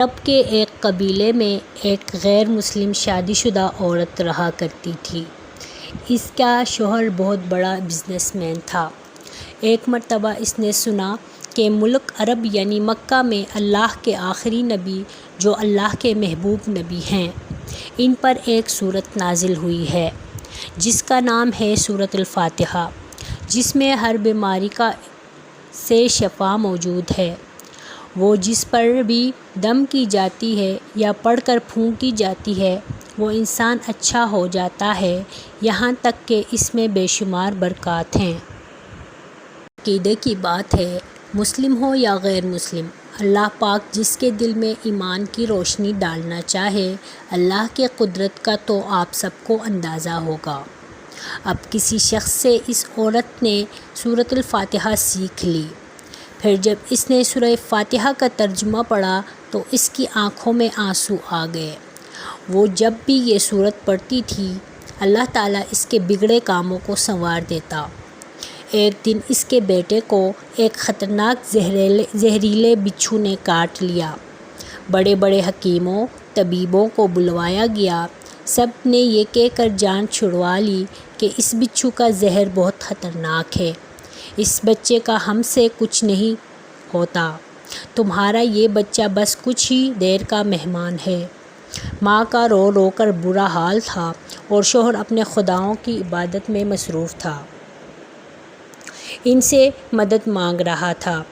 عرب کے ایک قبیلے میں ایک غیر مسلم شادی شدہ عورت رہا کرتی تھی۔ اس کا شوہر بہت بڑا بزنس مین تھا۔ ایک مرتبہ اس نے سنا کہ ملک عرب یعنی مکہ میں اللہ کے آخری نبی جو اللہ کے محبوب نبی ہیں، ان پر ایک سورت نازل ہوئی ہے جس کا نام ہے سورۃ الفاتحہ، جس میں ہر بیماری سے شفا موجود ہے۔ وہ جس پر بھی دم کی جاتی ہے یا پڑھ کر پھونکی جاتی ہے وہ انسان اچھا ہو جاتا ہے، یہاں تک کہ اس میں بے شمار برکات ہیں۔ عقیدے کی بات ہے، مسلم ہو یا غیر مسلم، اللہ پاک جس کے دل میں ایمان کی روشنی ڈالنا چاہے، اللہ کی قدرت کا تو آپ سب کو اندازہ ہوگا۔ اب کسی شخص سے اس عورت نے سورۃ الفاتحہ سیکھ لی، پھر جب اس نے سورہ فاتحہ کا ترجمہ پڑھا تو اس کی آنکھوں میں آنسو آ گئے۔ وہ جب بھی یہ سورت پڑھتی تھی اللہ تعالیٰ اس کے بگڑے کاموں کو سنوار دیتا۔ ایک دن اس کے بیٹے کو ایک خطرناک زہریلے بچھو نے کاٹ لیا۔ بڑے بڑے حکیموں، طبیبوں کو بلوایا گیا، سب نے یہ کہہ کر جان چھڑوا لی کہ اس بچھو کا زہر بہت خطرناک ہے، اس بچے کا ہم سے کچھ نہیں ہوتا، تمہارا یہ بچہ بس کچھ ہی دیر کا مہمان ہے۔ ماں کا رو رو کر برا حال تھا اور شوہر اپنے خداؤں کی عبادت میں مصروف تھا، ان سے مدد مانگ رہا تھا۔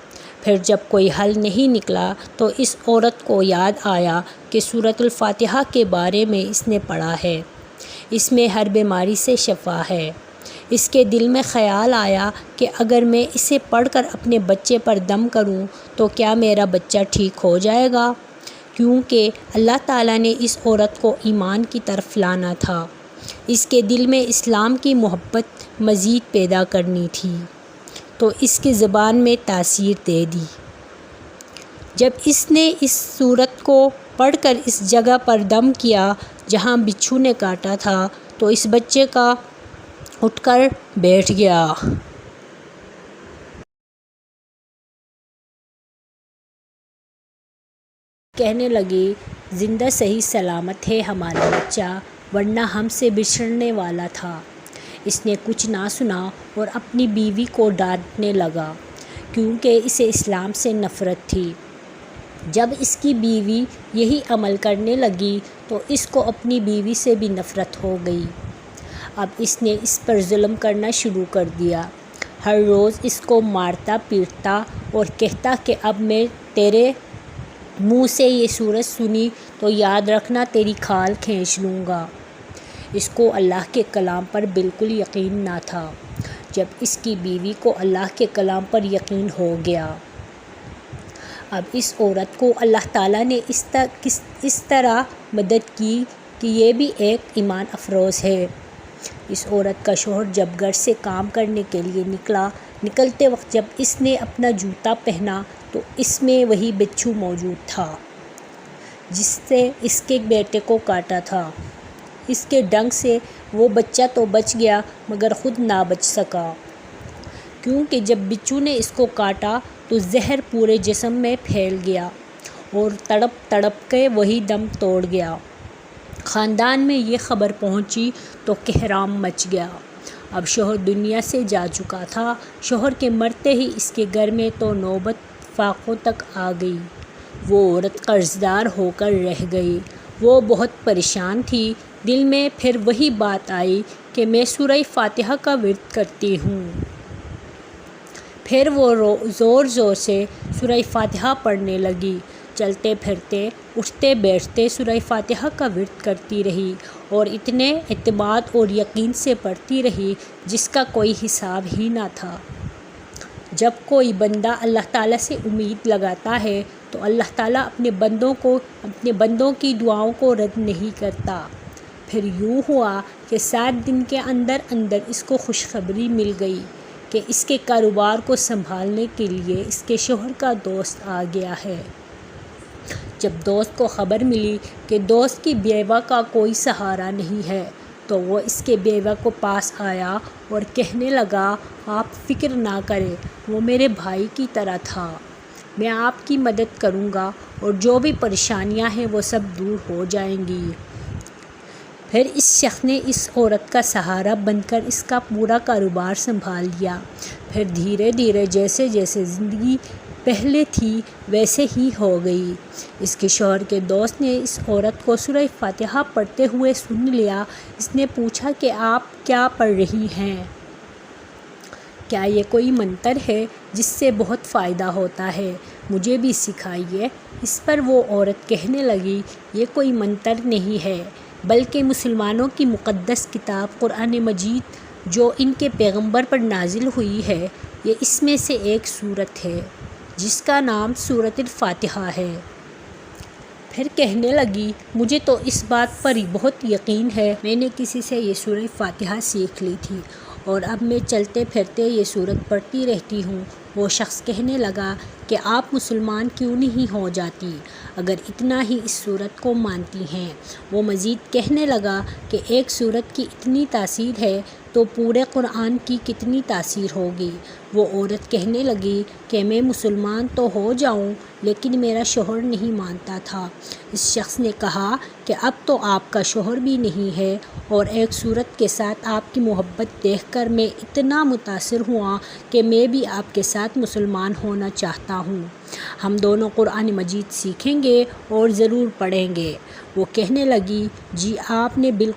پھر جب کوئی حل نہیں نکلا تو اس عورت کو یاد آیا کہ سورۃ الفاتحہ کے بارے میں اس نے پڑھا ہے، اس میں ہر بیماری سے شفا ہے۔ اس کے دل میں خیال آیا کہ اگر میں اسے پڑھ کر اپنے بچے پر دم کروں تو کیا میرا بچہ ٹھیک ہو جائے گا؟ کیونکہ اللہ تعالیٰ نے اس عورت کو ایمان کی طرف لانا تھا، اس کے دل میں اسلام کی محبت مزید پیدا کرنی تھی، تو اس کی زبان میں تاثیر دے دی۔ جب اس نے اس سورت کو پڑھ کر اس جگہ پر دم کیا جہاں بچھو نے کاٹا تھا تو اس بچے کا اٹھ کر بیٹھ گیا۔ کہنے لگی، زندہ صحیح سلامت ہے ہمارا بچہ، ورنہ ہم سے بچھڑنے والا تھا۔ اس نے کچھ نہ سنا اور اپنی بیوی کو ڈانٹنے لگا کیونکہ اسے اسلام سے نفرت تھی۔ جب اس کی بیوی یہی عمل کرنے لگی تو اس کو اپنی بیوی سے بھی نفرت ہو گئی۔ اب اس نے اس پر ظلم کرنا شروع کر دیا، ہر روز اس کو مارتا پیٹتا اور کہتا کہ اب میں تیرے منہ سے یہ سورت سنی تو یاد رکھنا تیری کھال کھینچ لوں گا۔ اس کو اللہ کے کلام پر بالکل یقین نہ تھا۔ جب اس کی بیوی کو اللہ کے کلام پر یقین ہو گیا، اب اس عورت کو اللہ تعالیٰ نے اس طرح مدد کی کہ یہ بھی ایک ایمان افروز ہے۔ اس عورت کا شوہر جب گھر سے کام کرنے کے لیے نکلتے وقت جب اس نے اپنا جوتا پہنا تو اس میں وہی بچھو موجود تھا جس سے اس کے بیٹے کو کاٹا تھا۔ اس کے ڈنگ سے وہ بچہ تو بچ گیا مگر خود نہ بچ سکا، کیونکہ جب بچھو نے اس کو کاٹا تو زہر پورے جسم میں پھیل گیا اور تڑپ تڑپ کے وہی دم توڑ گیا۔ خاندان میں یہ خبر پہنچی تو کہرام مچ گیا۔ اب شوہر دنیا سے جا چکا تھا۔ شوہر کے مرتے ہی اس کے گھر میں تو نوبت فاقوں تک آ گئی۔ وہ عورت قرض دار ہو کر رہ گئی۔ وہ بہت پریشان تھی۔ دل میں پھر وہی بات آئی کہ میں سورہ فاتحہ کا ورد کرتی ہوں۔ پھر وہ زور زور سے سورہ فاتحہ پڑھنے لگی، چلتے پھرتے اٹھتے بیٹھتے سورہ فاتحہ کا ورد کرتی رہی اور اتنے اعتماد اور یقین سے پڑھتی رہی جس کا کوئی حساب ہی نہ تھا۔ جب کوئی بندہ اللہ تعالیٰ سے امید لگاتا ہے تو اللہ تعالیٰ اپنے بندوں کی دعاؤں کو رد نہیں کرتا۔ پھر یوں ہوا کہ 7 دن کے اندر اندر اس کو خوشخبری مل گئی کہ اس کے کاروبار کو سنبھالنے کے لیے اس کے شوہر کا دوست آ گیا ہے۔ جب دوست کو خبر ملی کہ دوست کی بیوہ کا کوئی سہارا نہیں ہے تو وہ اس کے بیوہ کو پاس آیا اور کہنے لگا، آپ فکر نہ کریں، وہ میرے بھائی کی طرح تھا، میں آپ کی مدد کروں گا اور جو بھی پریشانیاں ہیں وہ سب دور ہو جائیں گی۔ پھر اس شخص نے اس عورت کا سہارا بن کر اس کا پورا کاروبار سنبھال لیا۔ پھر دھیرے دھیرے جیسے جیسے زندگی پہلے تھی ویسے ہی ہو گئی۔ اس کے شوہر کے دوست نے اس عورت کو سورہ فاتحہ پڑھتے ہوئے سن لیا۔ اس نے پوچھا کہ آپ کیا پڑھ رہی ہیں؟ کیا یہ کوئی منتر ہے جس سے بہت فائدہ ہوتا ہے؟ مجھے بھی سکھائیے۔ اس پر وہ عورت کہنے لگی، یہ کوئی منتر نہیں ہے بلکہ مسلمانوں کی مقدس کتاب قرآن مجید جو ان کے پیغمبر پر نازل ہوئی ہے، یہ اس میں سے ایک سورت ہے جس کا نام سورۃ الفاتحہ ہے۔ پھر کہنے لگی، مجھے تو اس بات پر بہت یقین ہے، میں نے کسی سے یہ سورہ فاتحہ سیکھ لی تھی اور اب میں چلتے پھرتے یہ سورت پڑھتی رہتی ہوں۔ وہ شخص کہنے لگا کہ آپ مسلمان کیوں نہیں ہو جاتی اگر اتنا ہی اس سورت کو مانتی ہیں؟ وہ مزید کہنے لگا کہ ایک سورت کی اتنی تاثیر ہے تو پورے قرآن کی کتنی تاثیر ہوگی؟ وہ عورت کہنے لگی کہ میں مسلمان تو ہو جاؤں لیکن میرا شوہر نہیں مانتا تھا۔ اس شخص نے کہا کہ اب تو آپ کا شوہر بھی نہیں ہے اور ایک سورت کے ساتھ آپ کی محبت دیکھ کر میں اتنا متاثر ہوا کہ میں بھی آپ کے ساتھ مسلمان ہونا چاہتا ہوں۔ ہم دونوں قرآن مجید سیکھیں گے اور ضرور پڑھیں گے۔ وہ کہنے لگی، جی آپ نے بالکل